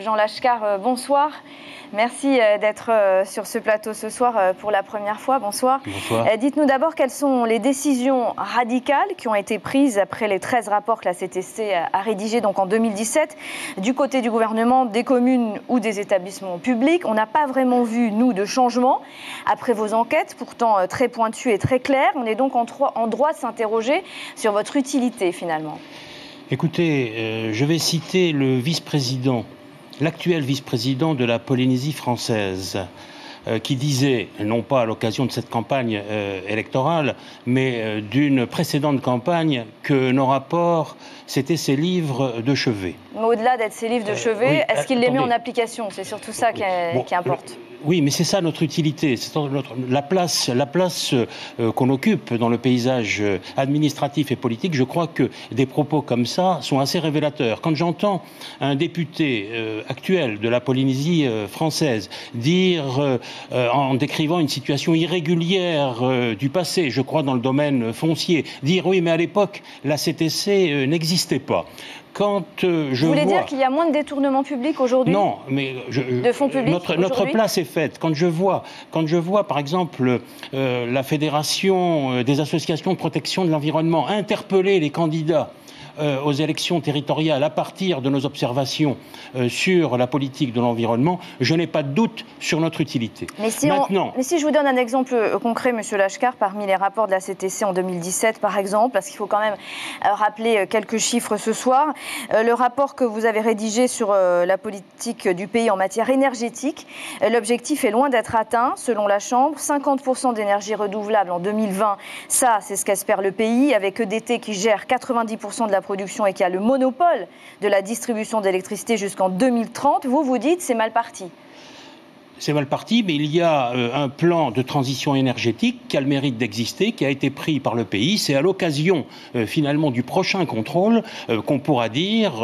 Jean Lachkar, bonsoir. Merci d'être sur ce plateau ce soir pour la première fois. Bonsoir. Bonsoir. Dites-nous d'abord quelles sont les décisions radicales qui ont été prises après les 13 rapports que la CTC a rédigés donc en 2017 du côté du gouvernement, des communes ou des établissements publics. On n'a pas vraiment vu, nous, de changement après vos enquêtes, pourtant très pointues et très claires. On est donc en droit de s'interroger sur votre utilité finalement. Écoutez, je vais citer le vice-président, l'actuel vice-président de la Polynésie française, qui disait, non pas à l'occasion de cette campagne électorale, mais d'une précédente campagne, que nos rapports, c'était ses livres de chevet. Mais au-delà d'être ses livres de chevet, oui, est-ce qu'il les met en application? C'est surtout ça qui importe. Oui, mais c'est ça notre utilité, c'est la place qu'on occupe dans le paysage administratif et politique. Je crois que des propos comme ça sont assez révélateurs. Quand j'entends un député actuel de la Polynésie française dire, en décrivant une situation irrégulière du passé, je crois dans le domaine foncier, dire oui, mais à l'époque, la CTC n'existait pas. Quand je Vous voulez dire qu'il y a moins de détournements publics aujourd'hui? Non, mais de fonds publics notre place est faite. Quand je vois par exemple, la Fédération des associations de protection de l'environnement interpeller les candidats aux élections territoriales à partir de nos observations sur la politique de l'environnement, je n'ai pas de doute sur notre utilité. Mais si je vous donne un exemple concret, Monsieur Lachkar, parmi les rapports de la CTC en 2017, par exemple, parce qu'il faut quand même rappeler quelques chiffres ce soir, le rapport que vous avez rédigé sur la politique du pays en matière énergétique, l'objectif est loin d'être atteint, selon la Chambre, 50% d'énergie renouvelable en 2020, ça c'est ce qu'espère le pays, avec EDT qui gère 90% de la production et qui a le monopole de la distribution d'électricité jusqu'en 2030, vous dites c'est mal parti. C'est mal parti, mais il y a un plan de transition énergétique qui a le mérite d'exister, qui a été pris par le pays. C'est à l'occasion, finalement, du prochain contrôle qu'on pourra dire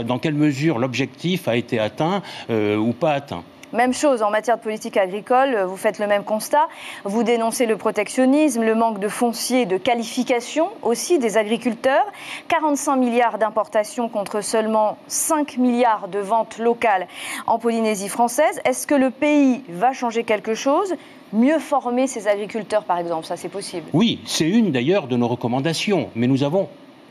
dans quelle mesure l'objectif a été atteint ou pas atteint. Même chose en matière de politique agricole, vous faites le même constat. Vous dénoncez le protectionnisme, le manque de foncier, de qualification aussi des agriculteurs. 45 milliards d'importations contre seulement 5 milliards de ventes locales en Polynésie française. Est-ce que le pays va changer quelque chose ? Mieux former ses agriculteurs, par exemple, ça c'est possible? Oui, c'est une d'ailleurs de nos recommandations, mais nous avons,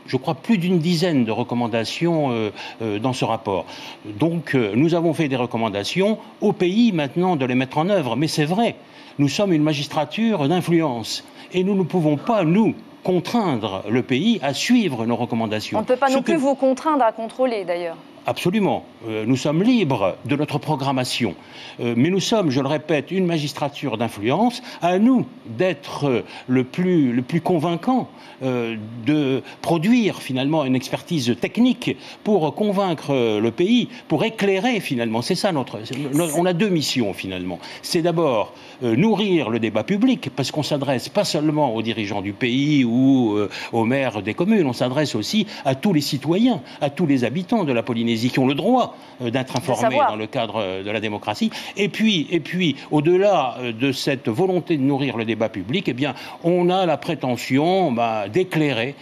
je crois, plus d'une dizaine de recommandations dans ce rapport. Donc, nous avons fait des recommandations au pays maintenant de les mettre en œuvre. Mais c'est vrai, nous sommes une magistrature d'influence et nous ne pouvons pas, nous, contraindre le pays à suivre nos recommandations. On ne peut pas non plus vous contraindre à contrôler, d'ailleurs. Absolument. Nous sommes libres de notre programmation. Mais nous sommes, je le répète, une magistrature d'influence. À nous d'être le plus convaincant, de produire finalement une expertise technique pour convaincre le pays, pour éclairer finalement. C'est ça on a deux missions finalement. C'est d'abord nourrir le débat public, parce qu'on s'adresse pas seulement aux dirigeants du pays ou aux maires des communes, on s'adresse aussi à tous les citoyens, à tous les habitants de la Polynésie qui ont le droit d'être informés dans le cadre de la démocratie. Et puis au-delà de cette volonté de nourrir le débat public, eh bien, on a la prétention d'éclairer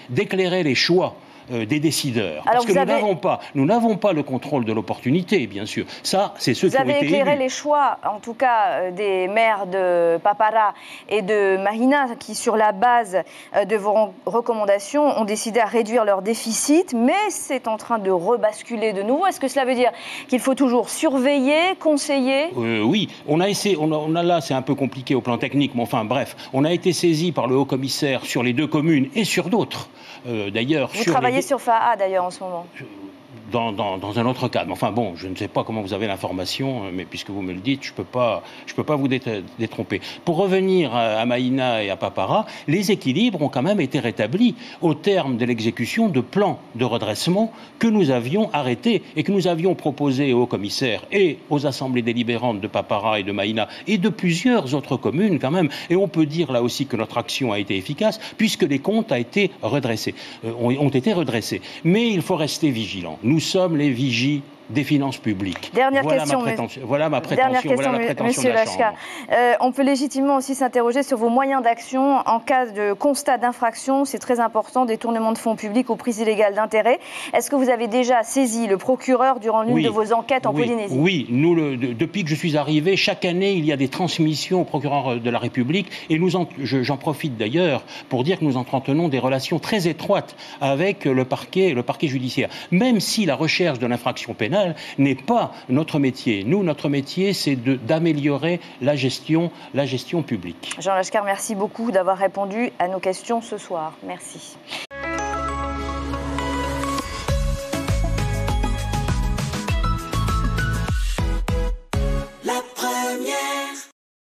les choix des décideurs. Alors parce que nous n'avons pas le contrôle de l'opportunité, bien sûr. Ça, c'est ceux qui ont été élus. Vous avez éclairé les choix, en tout cas, des maires de Papara et de Mahina, qui, sur la base de vos recommandations, ont décidé à réduire leur déficit, mais c'est en train de rebasculer de nouveau. Est-ce que cela veut dire qu'il faut toujours surveiller, conseiller? Oui, on a essayé, là, c'est un peu compliqué au plan technique, mais enfin, bref, on a été saisi par le haut-commissaire sur les deux communes et sur d'autres, d'ailleurs. Vous travaillez sur FAA d'ailleurs en ce moment? Dans un autre cadre. Enfin bon, je ne sais pas comment vous avez l'information, mais puisque vous me le dites, je peux pas vous détromper. Pour revenir à Mahina et à Papara, les équilibres ont quand même été rétablis au terme de l'exécution de plans de redressement que nous avions arrêtés et que nous avions proposés aux commissaires et aux assemblées délibérantes de Papara et de Mahina et de plusieurs autres communes quand même. Et on peut dire là aussi que notre action a été efficace puisque les comptes ont été redressés. Mais il faut rester vigilant. Nous sommes les vigies des finances publiques. Dernière voilà question, voilà ma prétention, voilà la prétention de la Chambre. On peut légitimement aussi s'interroger sur vos moyens d'action en cas de constat d'infraction. C'est très important, détournement de fonds publics ou prise illégale d'intérêt. Est-ce que vous avez déjà saisi le procureur durant l'une de vos enquêtes en Polynésie? Oui, nous, depuis que je suis arrivé, chaque année, il y a des transmissions au procureur de la République. Et j'en profite d'ailleurs pour dire que nous entretenons des relations très étroites avec le parquet judiciaire. Même si la recherche de l'infraction pénale n'est pas notre métier. Nous, notre métier, c'est d'améliorer la gestion publique. Jean Lashkar, merci beaucoup d'avoir répondu à nos questions ce soir. Merci.